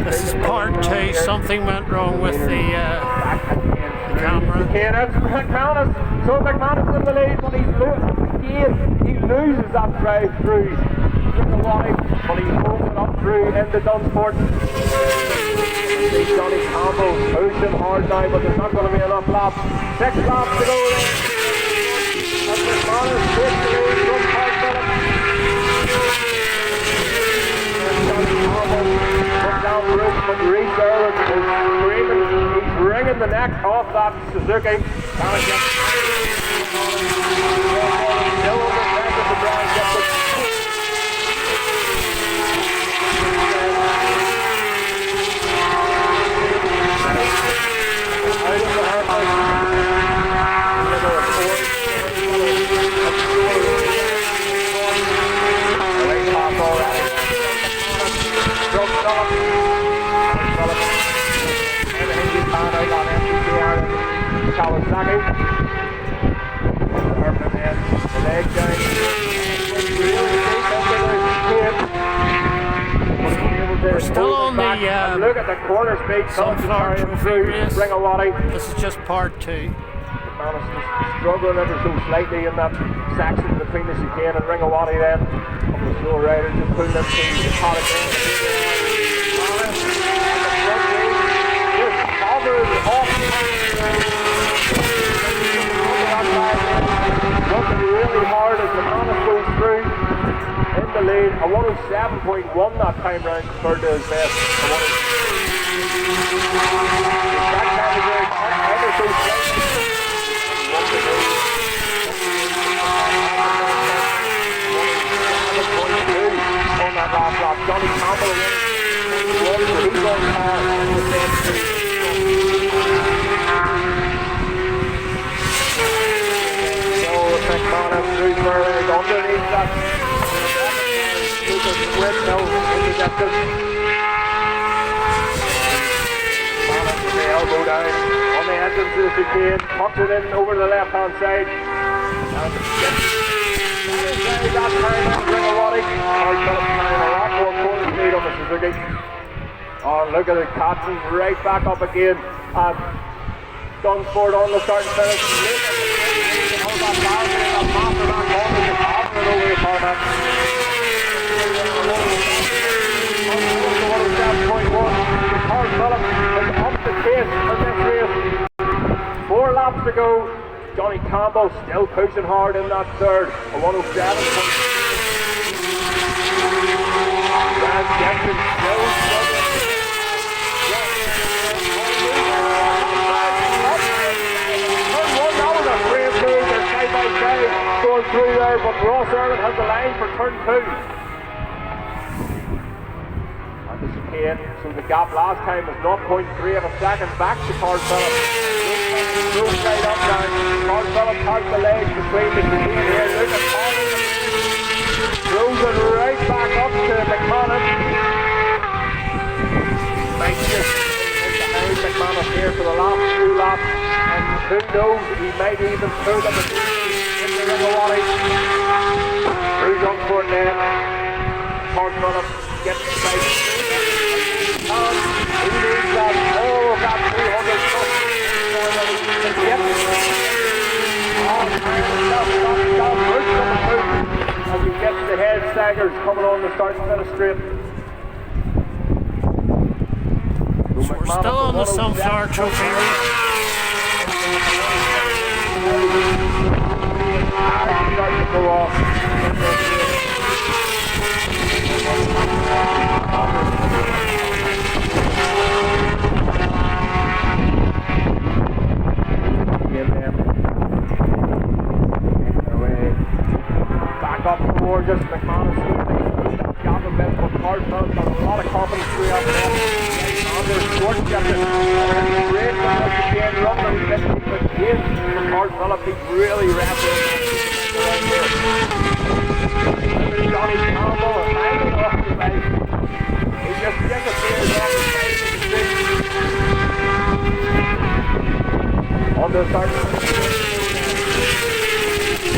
This is part two. Something went wrong with the camera. That's McManus. So McManus in the lead, but he loses that drive through. Look at wide, but he's moving up through into Dunsport. Johnny Campbell pushing hard now, but there's not going to be enough laps. 6 laps to go there. And McManus takes the lead from Parkville. Down the road, but Reece Erwin is screaming, he's wringing the neck off that Suzuki. Still on the back of the ground, gets it. Out of the halfway. Away top already. Drugged off. Kawasaki. Perfect man. The leg down. We're still on the look at the corner speed. Sunflower Trophy race. Ring-a-watty. This is just part two. McManus is struggling ever so slightly in that section between the chicane and Ring-a-watty then. Up the slow riders just pulling them through the pot again. Working really hard as McManus goes through in the lead. A 107.1 that time round compared to his best. That time is ever so slightly. On that last lap. Johnny Campbell he's on par with them too. McManus through further underneath that split now in the distance. McManus with the elbow down on the entrance to the chicane, tucks it in over the left hand side and that time on Ring-a-watty. Phillips trying a lot more corner speed on the Suzuki. Oh, look at it, catching right back up again and Dunsport on the start and finish. All that down in that master back corner, just hopping over the corner. 107.1. Colin Phillips is up the pace in this race. 4 laps to go. Johnny Campbell still pushing hard in that third. A 107. Brad Jensen still struggling. Going through there, but Ross Erwin has the line for turn 2. And the chicane, so the gap last time was 0.3 of a second back to Colin Phillips. Goes straight up now. Colin Phillips has the legs between the chicane here. Look at Colin. Throws it right back up to McManus. Nice just behind McManus here for the last 2 laps. And who knows, he might even pull them in the Ring-a-watty. Through Dunsport then. Colin Phillips gets the side. And he needs that, that 200 plus. As he gets the head staggers coming on the start and finish straight. So we're still on the Sunflower Trophy race. Starting to go off. Back up forward, just McManus got a bit for Cartwell, got a lot of confidence throughout the net. Under Schwartz gets it. Great balance again, rumbling a bit, but again, for Cartwell, he's really wrestling. Johnny Campbell, hanging off the bike. He just disappears off the side of the street. On the start.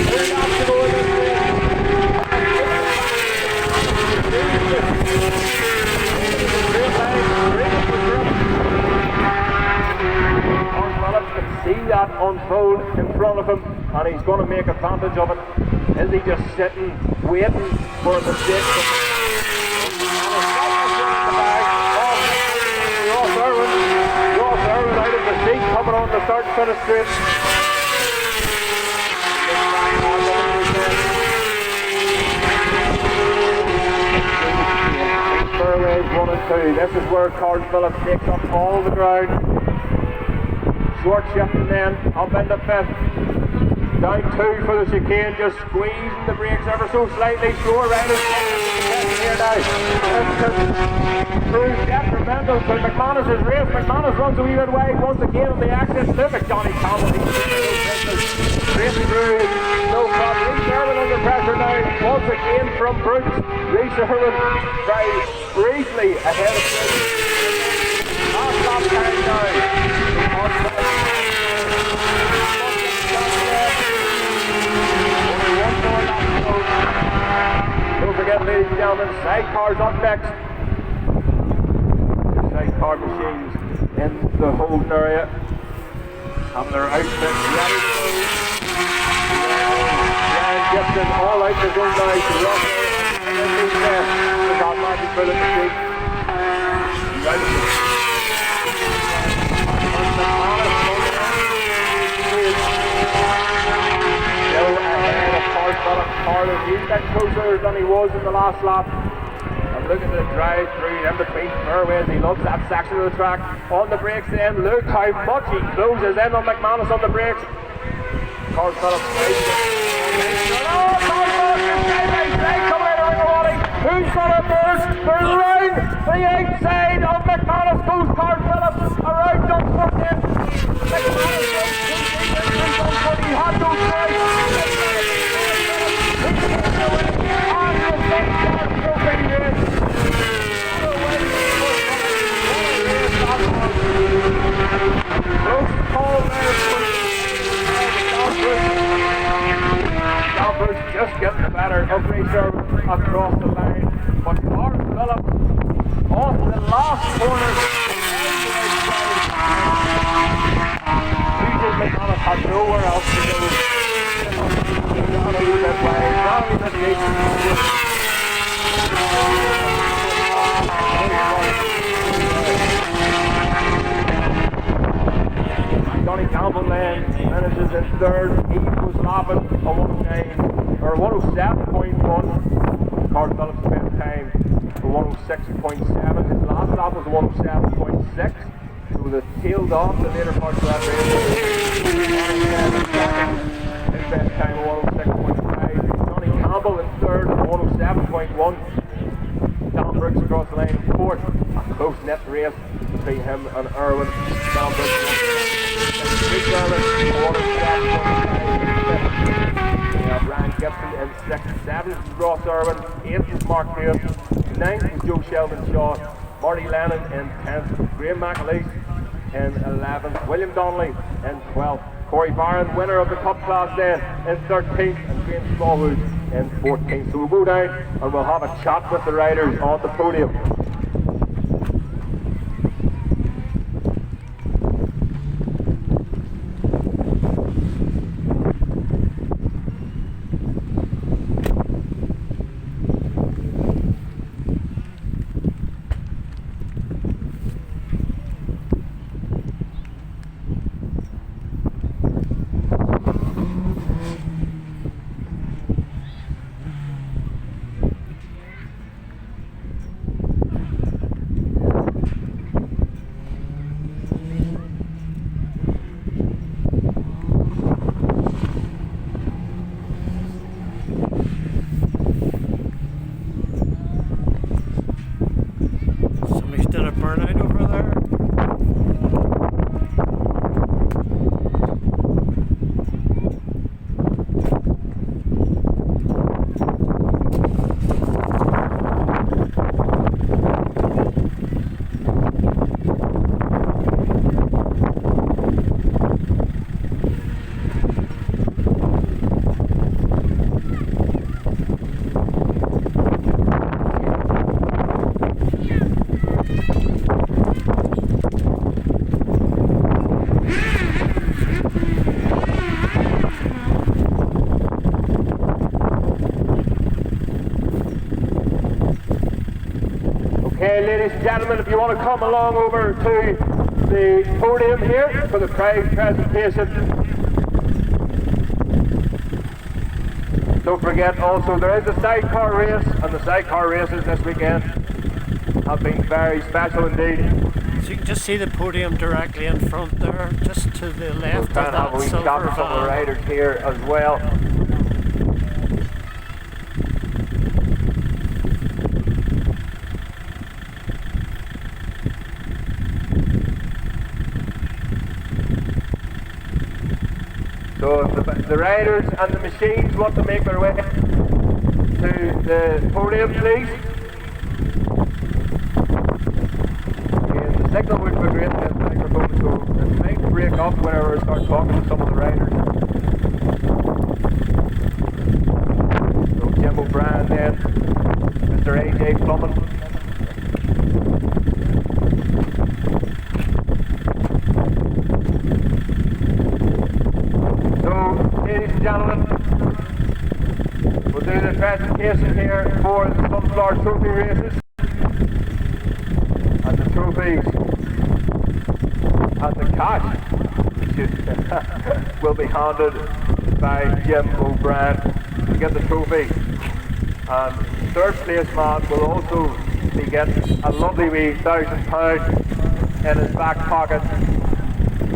They're not to go in this race. full in front of him, and he's going to make advantage of it. Is he just sitting, waiting for a mistake? Ross Irwin out of the seat, coming on the start and finish straight. Fairways 1 and 2. This is where Colin Phillips takes up all the ground. Short shifting then, up into 5th. Down 2 for the chicane, just squeezing the brakes ever so slightly. Shore right is here now. Through detrimental to McManus's race. McManus runs a wee bit wide once again on the exit. Look at Johnny Campbell. Straight through, no problem. Reece Irwin under pressure now. Once again from Brooks. Reece Irwin very briefly ahead of Brooks. Last lap time now. Don't forget, ladies and gentlemen, sidecars up next. The sidecar machines in the holding area. And they're out there ready to go. Ryan Gibson all out the zone now to rock the got magic for the machine. Right to he's a bit closer than he was in the last lap. And look at the drive through in between fairways. He loves that section of the track. On the brakes then, look how much he closes in on McManus on the brakes. Colin Phillips coming out of ring of warning. Who's got it first? There's round the outside of McManus goes Colin Phillips around Dunsford then. McManus goes 2 feet in Dunsford. He had no choice. Just getting the better of Reece Irwin across the line, but Colin Phillips off the last corner. TJ McManus had nowhere else to go. He's got a little bit wide, got a little bit Johnny Campbell then finishes in 3rd. He was lapping a 109 or 107.1. Colin Phillips spent time for 106.7. His last lap was 107.6. So they tailed off the later parts of that race. His best time of 106.5. Johnny Campbell in 3rd for 107.1. Dan Brooks across the line in 4th. A close net race between him and Irwin. Dan Brooks Ryan Gibson in 6th, 7th is Ross Irwin, 8th is Mark Graham, 9th is Joe Sheldon Shaw, Marty Lennon in 10th, Graham McAleese in 11th, William Donnelly in 12th, Corey Barron, winner of the Cup class then, in 13th, and Graham Smallwood in 14th. So we'll go down and we'll have a chat with the riders on the podium. Okay, ladies and gentlemen, if you want to come along over to the podium here for the prize presentation. Don't forget also there is a sidecar race, and the sidecar races this weekend have been very special indeed. So you can just see the podium directly in front there, just to the left of that silver Got some of the van. riders here as well. So if the riders and the machines want to make their way to the podium, please. Again, the signal would be great in this microphone, so it might break up whenever I start talking to some of the riders. So Jim O'Brien then, Mr. AJ Plumbing. Ladies and gentlemen, we'll do the presentation here for the Sunflower Trophy races, and the trophies and the cash will be handed by Jim O'Brien to get the trophy, and third place man will also be getting a lovely wee £1,000 in his back pocket.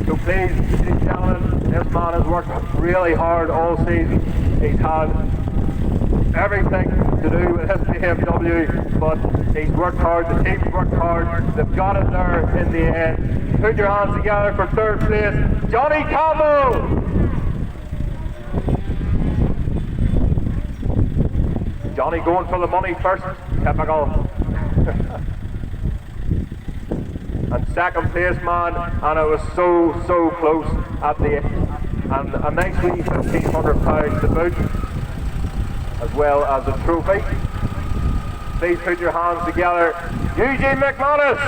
So please, ladies and gentlemen, this man has worked really hard all season. He's had everything to do with his BMW, but he's worked hard, the team's worked hard, they've got it there in the end. Put your hands together for third place, Johnny Campbell! Johnny going for the money first, typical. And second place man, and it was so close at the end. And a nice wee £1,500 to boot, as well as a trophy. Please put your hands together. Eugene McManus!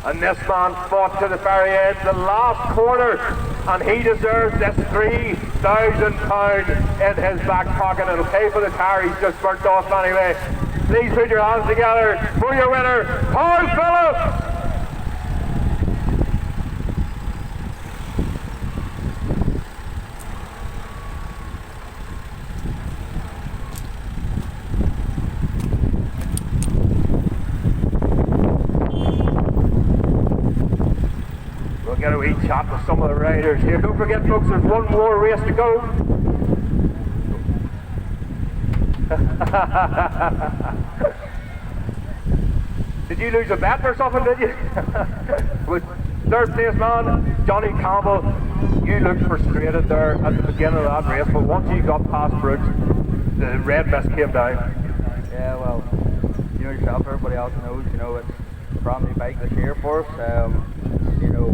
And this man fought to the very end, the last corner, and he deserves this £3,000 in his back pocket. It'll pay for the car he's just burnt off anyway. Please put your hands together for your winner, Paul Phillips! We'll get a wee chat with some of the riders here. Don't forget folks, there's one more race to go. Did you lose a bet or something, did you? With third place man, Johnny Campbell, you looked frustrated there at the beginning of that race, but once you got past Brooks, the red mist came down. Yeah, well, you know yourself, everybody else knows, you know, it's a brand new bike this year for us. You know,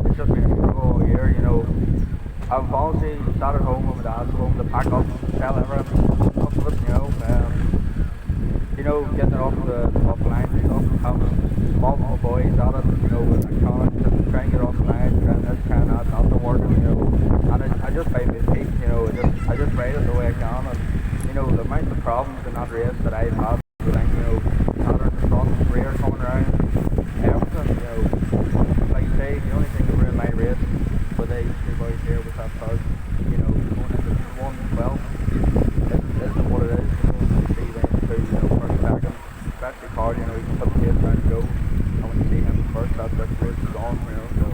it's just been a struggle all year, you know. I've honestly sat at home with my dad's home to pack up, sell everything up of it, you know, getting it off the line, you know, having multiple boys at it, you know, with electronics and trying to get off the line, trying this, trying that, nothing working, you know. And I just find my feet, you know, I just ride it the way I can, and, you know, the amount of problems in that race that I've had, you know, pattern, front, rear coming around, everything, you know. Like I say, the only thing that ruined my race with these two boys here was that bug, you know, going into 112. Isn't what it is, you know, see them two, you know, first, second, especially Carl, you know, he can put the pace down and go, and when you see him first, that's the race is gone, you know, so,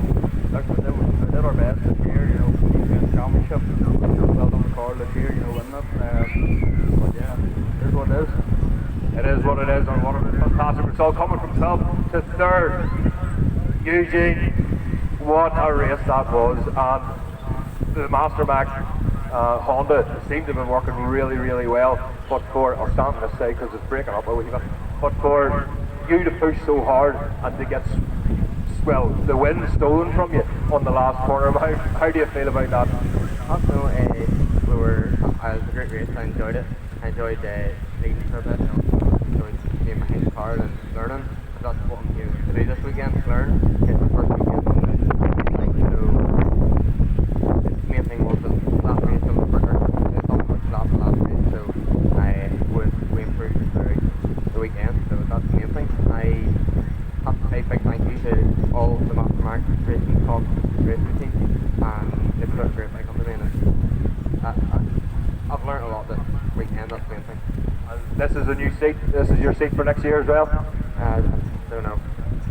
look, we did our best this year, you know, we won the championship, well done with Carl this year, you know, winning it, but yeah, it is what it is. It is what it is, and what a fantastic result coming from 12th to 3rd. Eugene, what a race that was, and the Mastermax Honda seemed to have been working really well, but for, I'll stand on this side because it's breaking up a wee bit, but for you to push so hard and to get, well, the win stolen from you on the last corner, how do you feel about that? Also, it was a great race, I enjoyed it. I enjoyed leading for a bit, you know, enjoyed being behind the car and learning. That's what I'm here to do this weekend, learn. It's the first weekend on the bike, so the main thing was that last race racing team, and they put a great bike under me, and I've learned a lot this weekend. That's the main thing. And this is a new seat. This is your seat for next year as well. I don't know.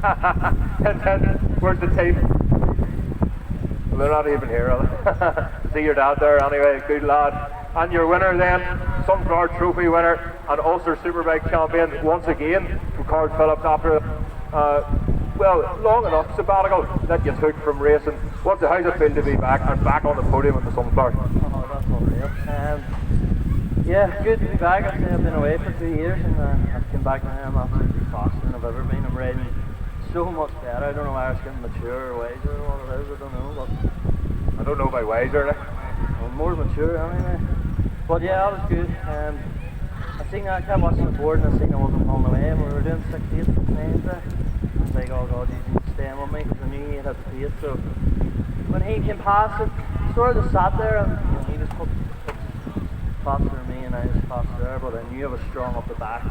And then, where's the team? Well, they're not even here, are they? See your dad there anyway, good lad. And your winner then, Sunflower Trophy winner and Ulster Superbike champion once again from Carl Phillips after, well, long enough sabbatical that you took from racing. How's it feel to be back and back on the podium with the Sunflower? Oh, that's unreal. Yeah, good to be back. I've been away for 2 years and I've come back now. I'm absolutely faster than I've ever been. I'm riding so much better. I don't know why I was getting mature or wiser or what it is. I don't know. But I don't know about wiser. I'm more mature anyway. But yeah, that was good. I seen I kept watching the board and I seen I wasn't pulling away and we were doing 6 8 9 there. I was like, oh god, he's staying with me because I knew he had the pace. So when he came past it, sort of just sat there and he was put faster than me and I was faster there, but I knew I was strong up the back.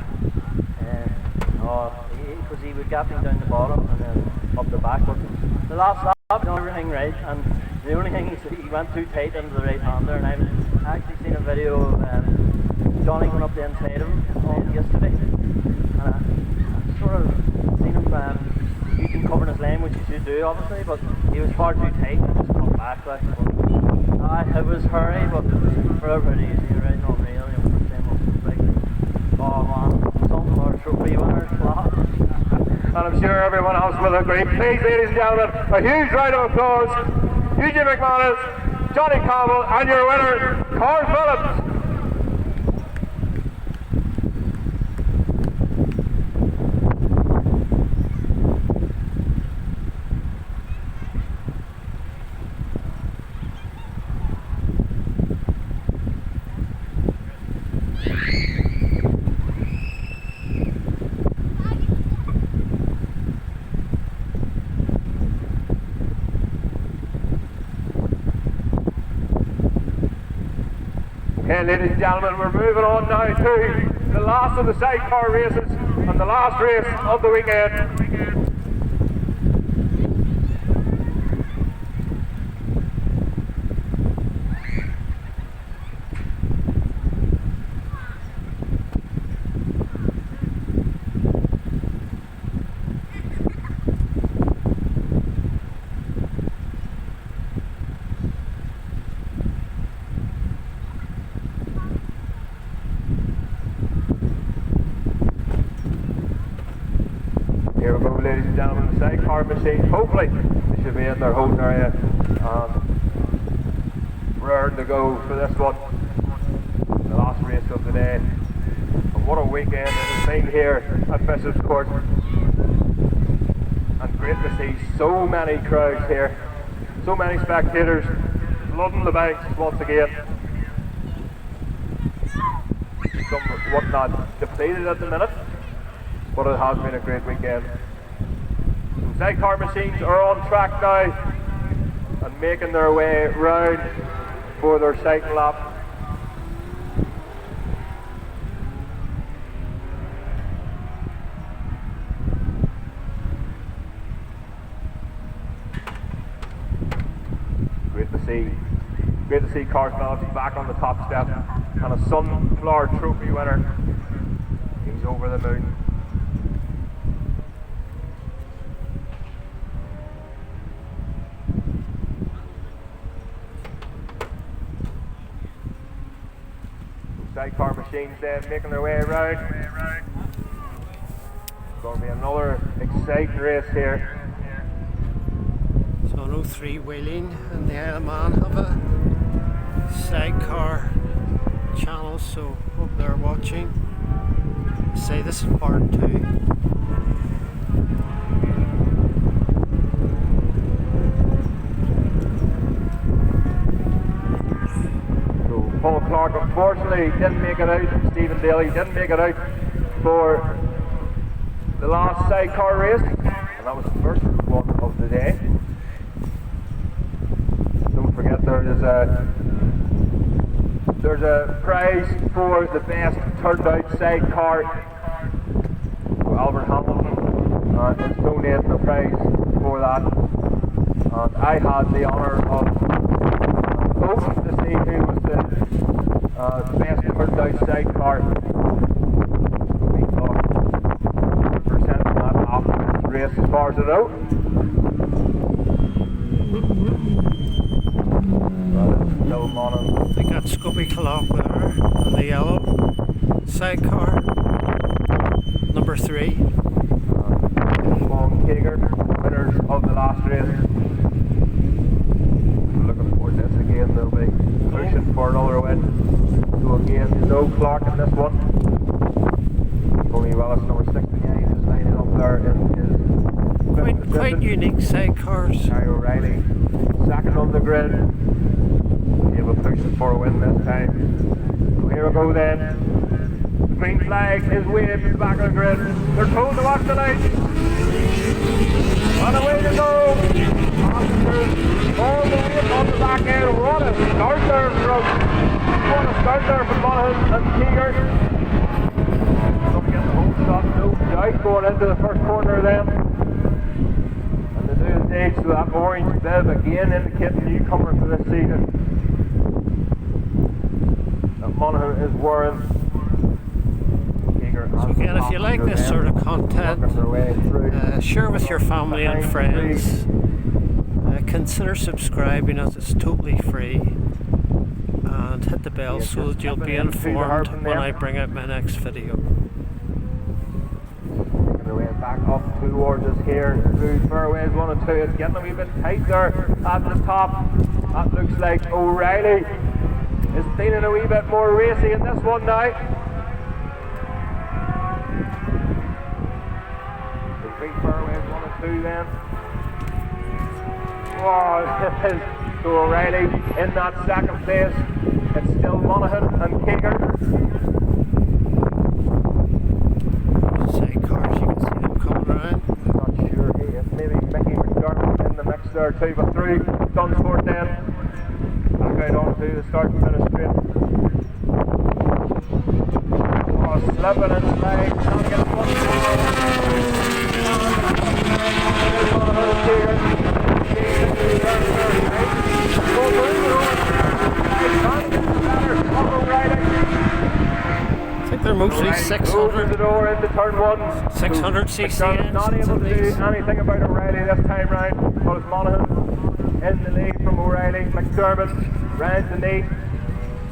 Because he would get me down the bottom and then up the back. But the last lap, he done everything right, and the only thing he went too tight into the right hander. And I've actually seen a video of Johnny going up the inside of him yesterday, and I sort of seen him using covering his lane, which he should do obviously, but he was far too tight and just come back like. It was hurry, but it was forever easy, right? Not real, first time on the bike. Oh man, Sunflower Trophy winners, class. And I'm sure everyone else will agree. Please, ladies and gentlemen, a huge round of applause. Eugene McManus, Johnny Campbell, and your winner, Carl Phillips. Okay, ladies and gentlemen, we're moving on now to the last of the sidecar races and the last race of the weekend. Here we go, ladies and gentlemen, the sidecar machine. Hopefully, they should be in their holding area. Raring to go for this one, the last race of the day. And what a weekend it has been here at Bishopscourt. And great to see so many crowds here, so many spectators flooding the banks once again. Somewhat not depleted at the minute, but it has been a great weekend. The sidecar machines are on track now and making their way round for their cycle lap. Great to see Carl Phillips back on the top step and a Sunflower Trophy winner. He's over the moon. Sidecar machines then making their way around. It's going to be another exciting race here. So no three-wheeling, and the Isle of Man have a sidecar channel, so hope they're watching. Say this is part 2. Paul Clark unfortunately didn't make it out. Stephen Daly didn't make it out for the last sidecar race, and that was the first one of the day. Don't forget there's a prize for the best turned out sidecar. So Albert Hamilton is donating a prize for that. And I had the honour of voting to see who was the best turned out sidecar. We thought 100% of that after this race as far as I know. That is still Monaghan. I think that's Scobie Clock there on the yellow sidecar. Number 3. Long Kager, winners of the last race. Looking forward to this again. They'll be pushing for another win. So again, no Clark in this one. Tony Willis, number 69, is lining up there in his Quite unique sidecars. Harry O'Reilly, second on the grid. He will push for a win this time. So here we go then. The green flag is waved at the back of the grid. They're told to watch the light. On the way to go. Passengers all the way on the back end. What a start there from Monaghan and Keeger. Going to get the home stop, no doubt, going into the first corner then. And the new stage, so that orange bib again indicating newcomer for this season. That Monaghan is wearing. So again, if you like this sort of content, share with your family and friends. Consider subscribing as it's totally free. And hit the bell so that you'll be informed when I bring out my next video. Making their way back up towards us here through fairways 1 and 2. It's getting a wee bit tight there at the top. That looks like O'Reilly is feeling a wee bit more racy in this one now. Fairways 1 and 2 then. Oh, it is so O'Reilly in that second place. It's still Monaghan and Keeger. Sidecars, you can see them coming around. Not sure he is. Maybe Mickey McDermott in the mix there too, but through Dunsport then. Back out on to the start and finish straight. Oh, slipping and sliding. Can't get a foot. I think they're mostly 600. The door into turn 1. 600 cc. Not able to do anything about O'Reilly this time round. But it's Monaghan in the lead from O'Reilly. McDermott round the lead.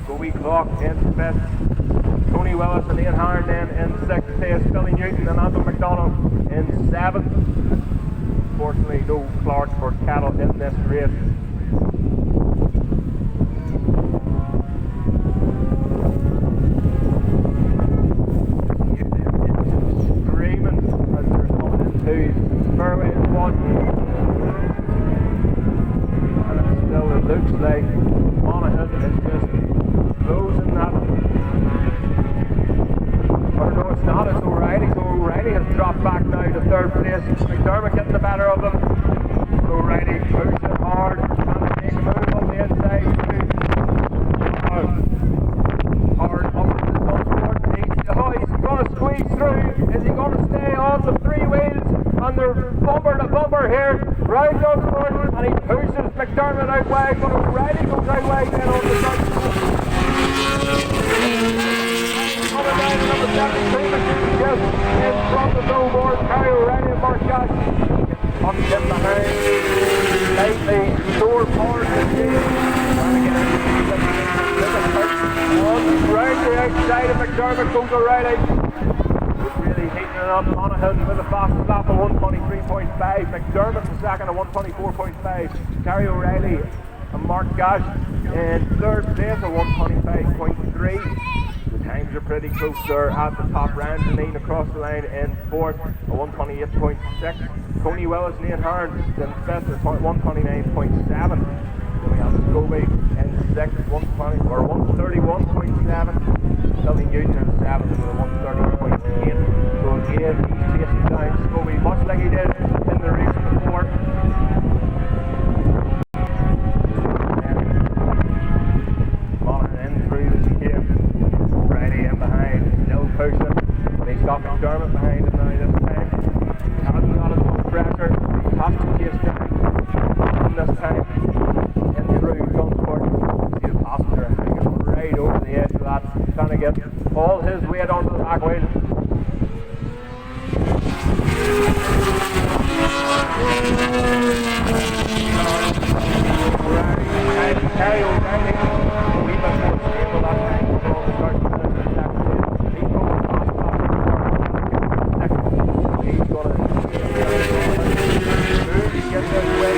Scobie Clock in 5th. Tony Willis and Ian Harn then in 6th place. Billy Newton and Anton McDonald in 7th. Unfortunately, no Clark for cattle in this race. Screaming as they're coming into fairway 1. And it still looks like Monaghan is just closing that. Or no, it's not, it's O'Reilly. So O'Reilly has dropped back now to 3rd place. McDermott getting the better of them. O'Reilly pushing hard and making a move on the inside. Hard up to the Dunsport. He's going to squeeze through. Is he going to stay on the 3 wheels? And they're bumper to bumper here. Right Dunsport. And he pushes McDermott out wide. But O'Reilly goes out wide then on the Dunsport. Coming down to number 17, just in front of no more. Harry O'Reilly and Mark Gash. Up get behind. Slightly sore part of the game. Trying to get into round the outside of McDermott goes O'Reilly. Really heating it up. Monaghan with a fast lap of 123.5. McDermott the second at 124.5. Harry O'Reilly and Mark Gash in 3rd place at 125.3. Times are pretty close there at the top. Rangeline across the line in 4th at 128.6. Tony Willis and Ian Harn in 5th at 129.7. Then we have Scobie in 6th, 120 or 131.7. Billy Newton in 7th with a 130.8. So again, he's chasing down Scobie much like he did in the race before. Got McDermott behind him now this time. Hasn't got as much pressure. Has to chase down in the get all his weight onto the back wheel. Carry O'Reilly, a wee bit more stable that time, so the start to finish the next race. He goes past top next. He's going to move, he gets this way,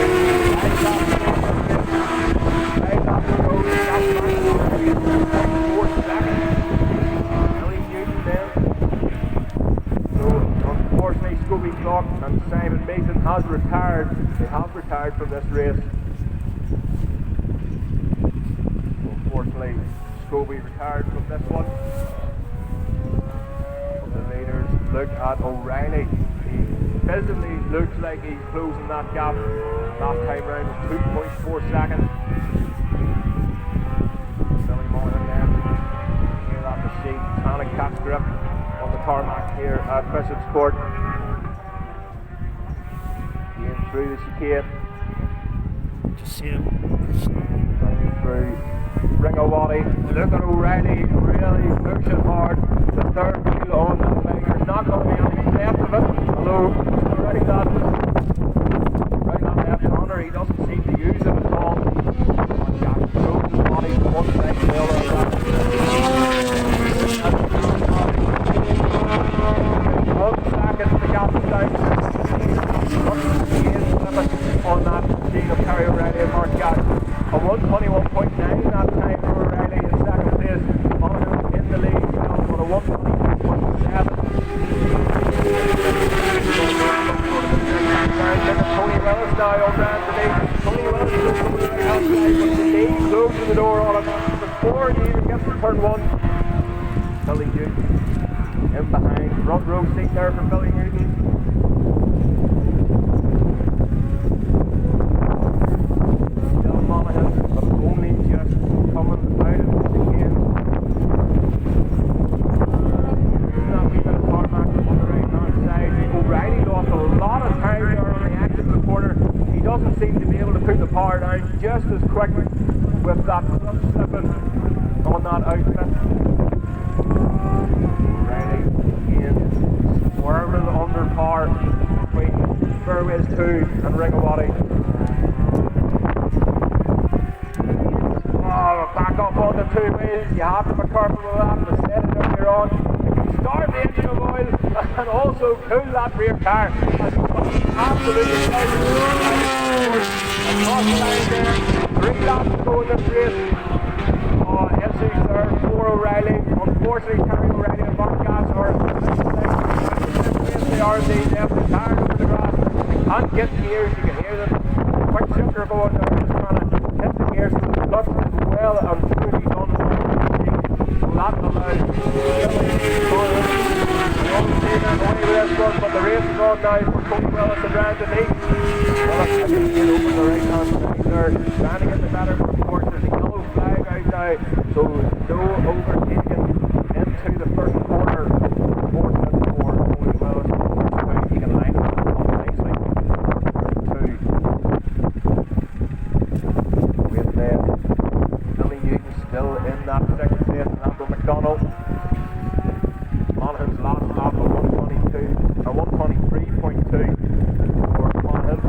right off the road, he got back to the 4th second. Billy Newton then. So unfortunately Scooby Clark and Simon Mason has retired. They have retired from this race. Unfortunately, Scooby retired from this one. The leaders look at O'Reilly. He visibly looks like he's closing that gap. Last time round was 2.4 seconds. Billy Monaghan then, here at the seat, trying to catch grip on the tarmac here at Bishopscourt. Going through the chicane. Just see him. Through Ringawati. Look at O'Reilly really pushing hard. The third wheel on the thing. There's not going to be anything left of it. Although already that left hander, he doesn't seem to use it at all. Jack throws his body to one side, the other. 1 second to gap down. On that machine of Kerry O'Reilly and Mark Gatt. A 121.9 that time for O'Reilly in second place. Monaghan in the lead now for a 122.7. Tony Willis now on round the lead. Tony Willis is coming to the outside, but the lead closing the door on him before he even gets to turn 1. Billy Newton in behind. Front row seat there for Billy Newton. Seem to be able to put the power down just as quick with that clutch slipping on that outfit. Riley again squirming under par between Fairways 2 and Ringawati. Oh, back up on the 2 wheels. You have to be careful with that. The set it earlier on. You can start the engine of oil and also cool that rear car. Absolutely across the line there. 3 laps to go in this race. Issues there for O'Reilly. Unfortunately, Kerry O'Reilly and Mark Gass are they are indeed left tired over the grass. They can't get gears, you can hear them. Quick shifter going there, just trying to hit the gears so the clutch is well and truly done. So that allows but the race is on now for Tony Willis and Brandon Lee. Willis has to get over the right hand side there. Trying to get the better for course. There's a yellow flag out now. So no overtaking into the first corner. Fortunate for Tony Willis. He can line himself up nicely. 2. With Billy Newton still in that second place. And Andrew McDonald. Monaghan's last lap of 123.2 for Monaghan.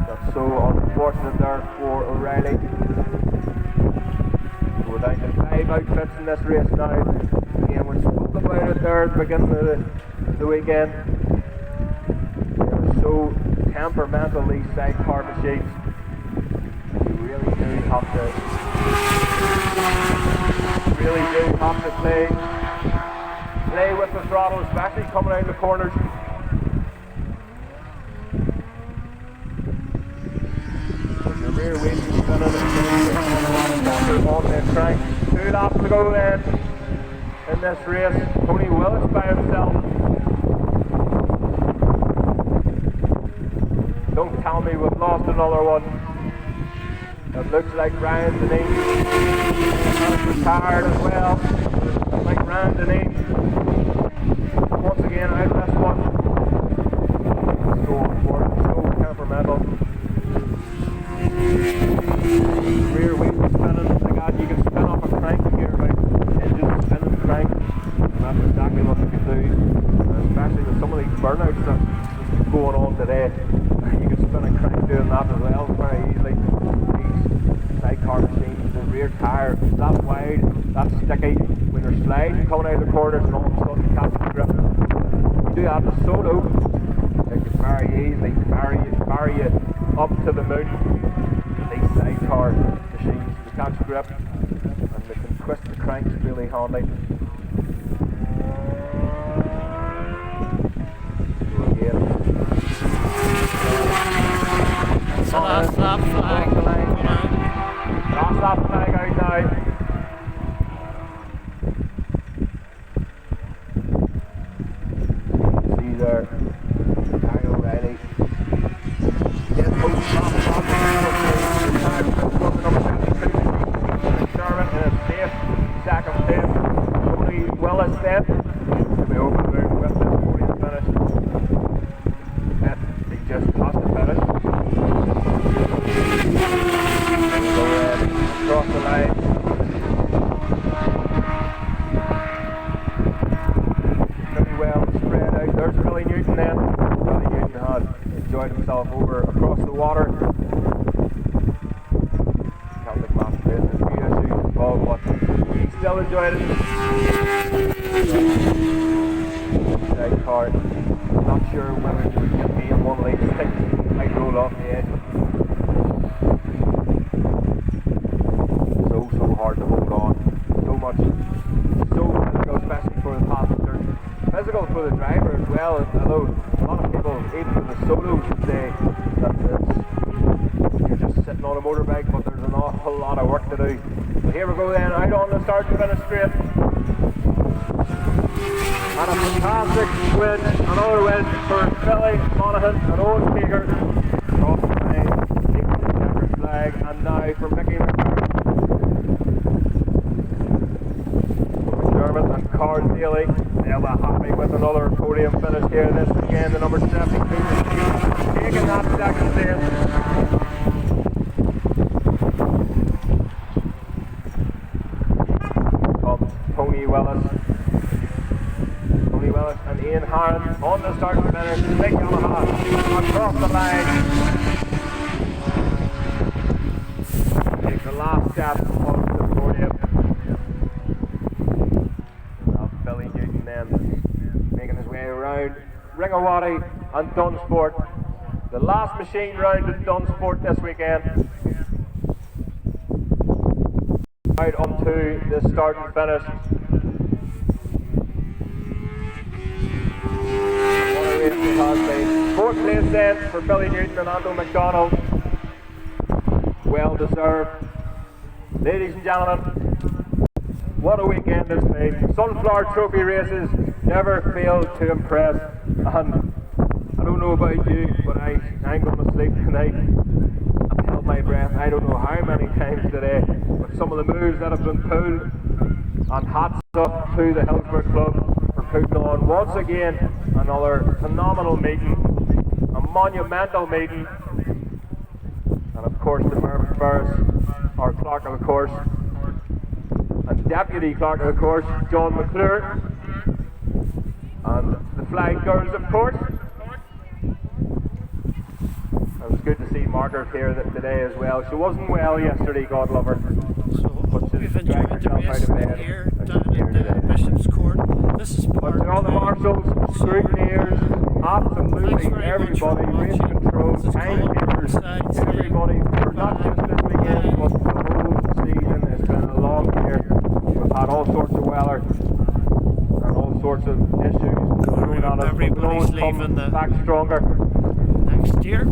That's so unfortunate there for O'Reilly. So we're down to 5 outfits in this race now. Again, we spoke about it there at the beginning of the weekend. They're so temperamental, these sidecar machines. You really do have to play with the throttle, especially coming out of the corners. The rear wheel is spinning on this track. 2 laps to go then in this race. Tony Willis by himself. Don't tell me we've lost another one. It looks like Ryan Denise is retired as well. Like Ryan Denise. Once again out of this one. So important, so temperamental. Rear wheel spinning, my God, you can doing that as well very easily. These sidecar machines, the rear tyre, that's wide, that's sticky. When they're sliding coming out of the corners and all of a sudden catch the grip. You do that with solo, they can very easily carry you up to the moon. These sidecar machines, they catch grip and they can twist the cranks really handy. So again, So that's that flag going out. that's that flag out now. See there, Gary O'Reilly. Yes, post stop, number 72. Sherman in a safe second place. Tony Willis then. To be over the moon with this podium finish. And he just has to finish. So across the line. Pretty well spread out. There's Billy Newton then. Billy Newton had enjoyed himself over across the water. Celtic Master Race, there's a few issues involved, but he still enjoyed it. Sidecar. Not sure whether he would get me in one of these sticks. Might roll off the edge. So hard to hold on. So physical, especially for the passengers. Physical for the driver as well. Although a lot of people, even for the solos, would say that you're just sitting on a motorbike, but there's an awful lot of work to do. But here we go then, out on the start and finish straight. And a fantastic win, another win for Billy Monaghan and Owen Keeger. Across the line, taking the checkered flag, and now for Mickey McDermott and Carl Daly. They'll be happy with another podium finish here. This again, the number 72 taking that second place. Tony Willis and Ian Harron on the start and finish. Big Yamaha across the line. Take the last step onto the podium. Well, Billy Newton then making his way around Ringawati and Dunsport. The last machine round in Dunsport this weekend. Out onto the start and finish. What a race it has been. Fourth place then for Billy Newton and Ando McDonald. Well deserved. Ladies and gentlemen, what a weekend it's been. Sunflower Trophy races never fail to impress. And I don't know about you, but I'm going to sleep tonight. I've held my breath I don't know how many times today with some of the moves that have been pulled. And hats off to the Hillsborough Club for putting on once again another phenomenal meeting, a monumental meeting. And of course the Mervyn Ferris, our clerk of the course, and deputy clerk of the course, John McClure, and the flying girls of course. It was good to see Margaret here today as well. She wasn't well yesterday, God love her. So hope you've enjoyed the race here down at Bishopscourt. This is part to all the marshals, scrutineers, absolutely everybody, race control, timekeepers, everybody, for not just this weekend, but the whole season. It's been a long year. We've had all sorts of weather and all sorts of issues going on. Everybody's leaving back stronger next year.